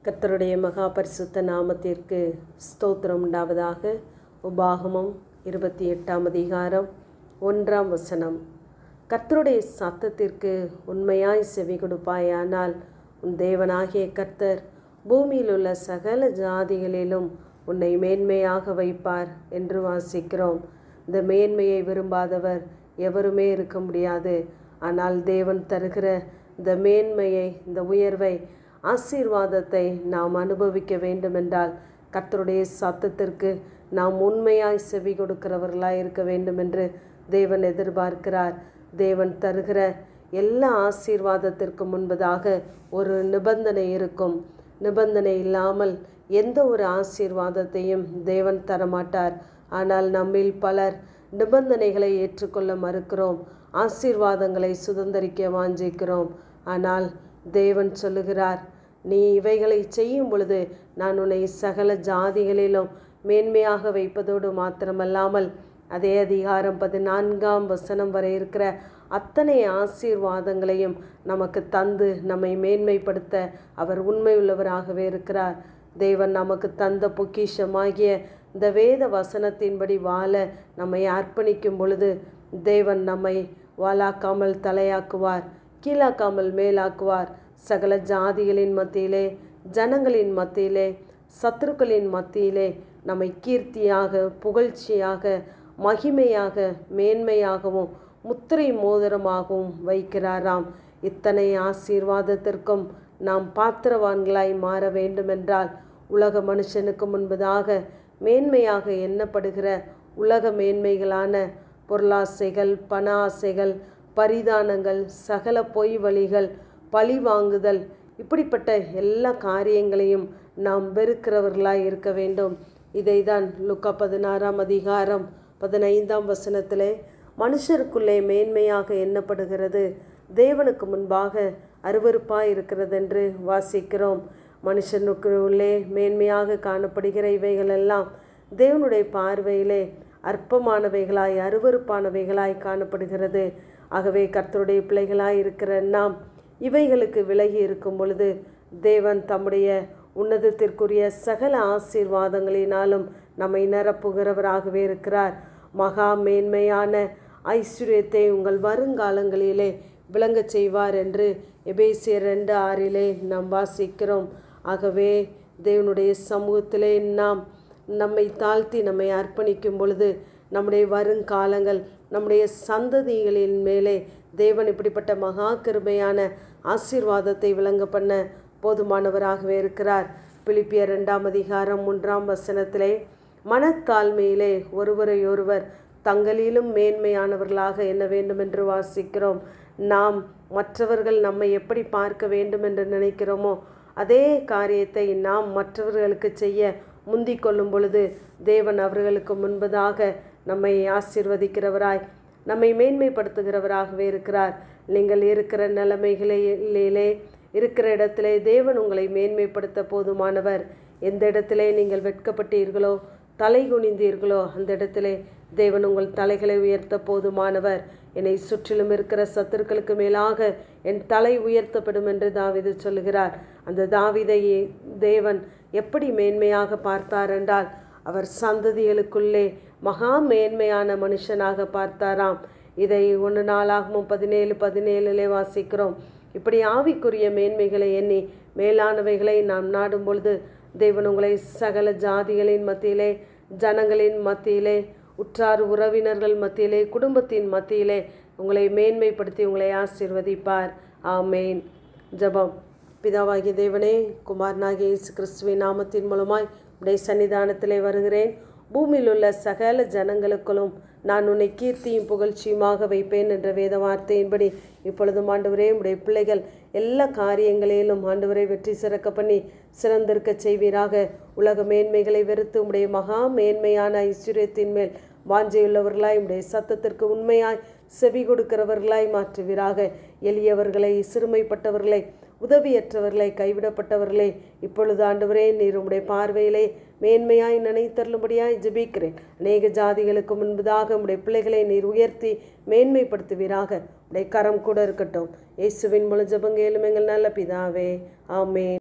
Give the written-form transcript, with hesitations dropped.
கர்த்தருடைய மகா பரிசுத்த நாமத்திற்கு ஸ்தோத்திரம் உண்டாவதாக. உபாகமம் 28ஆம் அதிகாரம் 1ஆம் வசனம். கர்த்தருடைய சத்தத்திற்கு உண்மையாய் செவி கொடுப்பாயானால் உன் தேவனாகிய கர்த்தர் பூமியில் உள்ள சகல ஜாதிகளிலும் உன்னை மேன்மையாக வைப்பார் என்று வாசிக்கிறோம். இந்த மேன்மையை விரும்பாதவர் எவருமே இருக்க முடியாது. ஆனால் தேவன் தருகிற இந்த மேன்மையை, இந்த உயர்வை, ஆசீர்வாதத்தை நாம் அனுபவிக்க வேண்டுமென்றால் கர்த்தருடைய சத்தத்திற்கு நாம் உண்மையாய் செவி கொடுக்கிறவர்களாய் இருக்க வேண்டும் என்று தேவன் எதிர்பார்க்கிறார். தேவன் தருகிற எல்லா ஆசீர்வாதத்திற்கு முன்பதாக ஒரு நிபந்தனை இருக்கும். நிபந்தனை இல்லாமல் எந்த ஒரு ஆசீர்வாதத்தையும் தேவன் தரமாட்டார். ஆனால் நம்மில் பலர் நிபந்தனைகளை ஏற்றுக்கொள்ள மறுக்கிறோம், ஆசீர்வாதங்களை சுதந்திரிக்க வாஞ்சிக்கிறோம். ஆனால் தேவன் சொல்லுகிறார், நீ இவைகளை செய்யும் பொழுது நான் உன்னை சகல ஜாதிகளிலும் மேன்மையாக வைப்பதோடு மாத்திரமல்லாமல் அதே அதிகாரம் 14ஆம் வசனம் வரை இருக்கிற அத்தனை ஆசீர்வாதங்களையும் நமக்கு தந்து நம்மை மேன்மைப்படுத்த அவர் உண்மையுள்ளவராகவே இருக்கிறார். தேவன் நமக்கு தந்த பொக்கிஷமாகிய இந்த வேத வசனத்தின்படி வாழ நம்மை அர்ப்பணிக்கும் பொழுது தேவன் நம்மை வாளாக்காமல் தலையாக்குவார், கீழாக்காமல் மேலாக்குவார். சகல ஜாதிகளின் மத்தியிலே, ஜனங்களின் மத்தியிலே, சத்துருக்களின் மத்தியிலே நம்மை கீர்த்தியாக, புகழ்ச்சியாக, மகிமையாக, மேன்மையாகவும் முத்திரை மோதிரமாகவும் வைக்கிறாராம். இத்தனை ஆசீர்வாதத்திற்கும் நாம் பாத்திரவான்களாய் மாற வேண்டுமென்றால் உலக மனுஷனுக்கு முன்பதாக மேன்மையாக எண்ணப்படுகிற உலக மேன்மைகளான பொருளாசைகள், பண ஆசைகள், பரிதானங்கள், சகல பொய் வழிகள், பழி வாங்குதல், இப்படிப்பட்ட எல்லா காரியங்களையும் நாம் வெறுக்கிறவர்களாய் இருக்க வேண்டும். இதை தான் லூக்கா 16ஆம் அதிகாரம் 15ஆம் வசனத்திலே மனுஷருக்குள்ளே மேன்மையாக எண்ணப்படுகிறது தேவனுக்கு முன்பாக அருவருப்பாய் இருக்கிறது என்று வாசிக்கிறோம். மனுஷனுக்குள்ளே மேன்மையாக காணப்படுகிற இவைகளெல்லாம் தேவனுடைய பார்வையிலே அற்பமானவைகளாய், அருவருப்பானவைகளாய் காணப்படுகிறது. ஆகவே கர்த்தருடைய பிள்ளைகளாய் இருக்கிற நாம் இவைகளுக்கு விலகி இருக்கும் பொழுது தேவன் தம்முடைய உன்னதத்திற்குரிய சகல ஆசீர்வாதங்களினாலும் நம்மை நிரப்புகிறவராகவே இருக்கிறார். மகா மேன்மையான ஐஸ்வர்யத்தை உங்கள் வருங்காலங்களிலே விளங்கச் செய்வார் என்று எபேசியர் 2:6 நாம் வாசிக்கிறோம். ஆகவே தேவனுடைய சமூகத்திலே நாம் நம்மை தாழ்த்தி நம்மை அர்ப்பணிக்கும் பொழுது நம்முடைய வருங்காலங்கள், நம்முடைய சந்ததிகளின் மேலே தேவன் இப்படிப்பட்ட மகா கிருபையான ஆசீர்வாதத்தை விளங்க பண்ண போதுமானவராகவே இருக்கிறார். பிலிப்பியர் 2ஆம் அதிகாரம் 3ஆம் வசனத்திலே மனத்தாழ்மையிலே ஒருவரையொருவர் தங்களிலும் மேன்மையானவர்களாக எண்ண வேண்டும் என்று வாசிக்கிறோம். நாம் மற்றவர்கள் நம்மை எப்படி பார்க்க வேண்டும் என்று நினைக்கிறோமோ அதே காரியத்தை நாம் மற்றவர்களுக்கு செய்ய முந்திக் கொள்ளும் பொழுது தேவன் அவர்களுக்கு முன்பதாக நம்மை ஆசீர்வதிக்கிறவராய், நம்மை மேன்மைப்படுத்துகிறவராகவே இருக்கிறார். நீங்கள் இருக்கிற நிலைமைகளிலே, இருக்கிற இடத்திலே தேவன் உங்களை மேன்மைப்படுத்த போதுமானவர். எந்த இடத்திலே நீங்கள் வெட்கப்பட்டீர்களோ, தலை குனிந்தீர்களோ, அந்த இடத்திலே தேவன் உங்கள் தலைகளை உயர்த்த போதுமானவர். என்னை சுற்றிலும் இருக்கிற சத்துருக்களுக்கு மேலாக என் தலை உயர்த்தப்படும் என்று தாவீது சொல்லுகிறார். அந்த தாவீதை தேவன் எப்படி மேன்மையாக பார்த்தார் என்றால் அவர் சந்ததிகளுக்குள்ளே மகா மேன்மையான மனுஷனாக பார்த்தாராம். இதை 1 நாளாகமும் 17:17 வாசிக்கிறோம். இப்படி ஆவிக்குரிய மேன்மைகளை எண்ணி மேலானவைகளை நாம் நாடும் பொழுது தேவன் உங்களை சகல ஜாதிகளின் மத்தியிலே, ஜனங்களின் மத்தியிலே, உற்றார் உறவினர்கள் மத்தியிலே, குடும்பத்தின் மத்தியிலே உங்களை மேன்மைப்படுத்தி உங்களை ஆசீர்வதிப்பார். ஆமேன். ஜெபம். பிதாவாகிய தேவனே, குமாரனாகிய இயேசு கிறிஸ்துவின் நாமத்தின் மூலமாய் உடைய சன்னிதானத்திலே வருகிறேன். பூமியில் உள்ள சகல ஜனங்களுக்குள்ளும் நான் உன்னை கீர்த்தியும் புகழ்ச்சியுமாக வைப்பேன் என்ற வேத வார்த்தையின்படி இப்பொழுதும் ஆண்டவரே, உடைய பிள்ளைகள் எல்லா காரியங்களிலும் ஆண்டவரை வெற்றி சிறக்க பண்ணி சிறந்திருக்க செய்வீராக. உலக மேன்மைகளை வெறுத்து உடைய மகா மேன்மையான ஐஸ்வர்யத்தின் மேல் வாஞ்சையுள்ளவர்களாய், உடைய சத்தத்திற்கு உண்மையாய் செவி கொடுக்கிறவர்களாய் மாற்றுவீராக. எளியவர்களை, சிறுமைப்பட்டவர்களை, உதவியற்றவர்களை, கைவிடப்பட்டவர்களே இப்பொழுது ஆண்டவரே நீர் உம்முடைய பார்வையிலே மேன்மையாய் நினைத்தருளும்படியாய் ஜெபிக்கிறேன். அநேக ஜாதிகளுக்கு முன்பதாக உம்முடைய பிள்ளைகளை நீர் உயர்த்தி மேன்மைப்படுத்துவீராக. உடைய கரம் கூட இருக்கட்டும். இயேசுவின் மூலம் ஜெபம் கேளும் எங்கள் நல்ல பிதாவே. ஆமென்.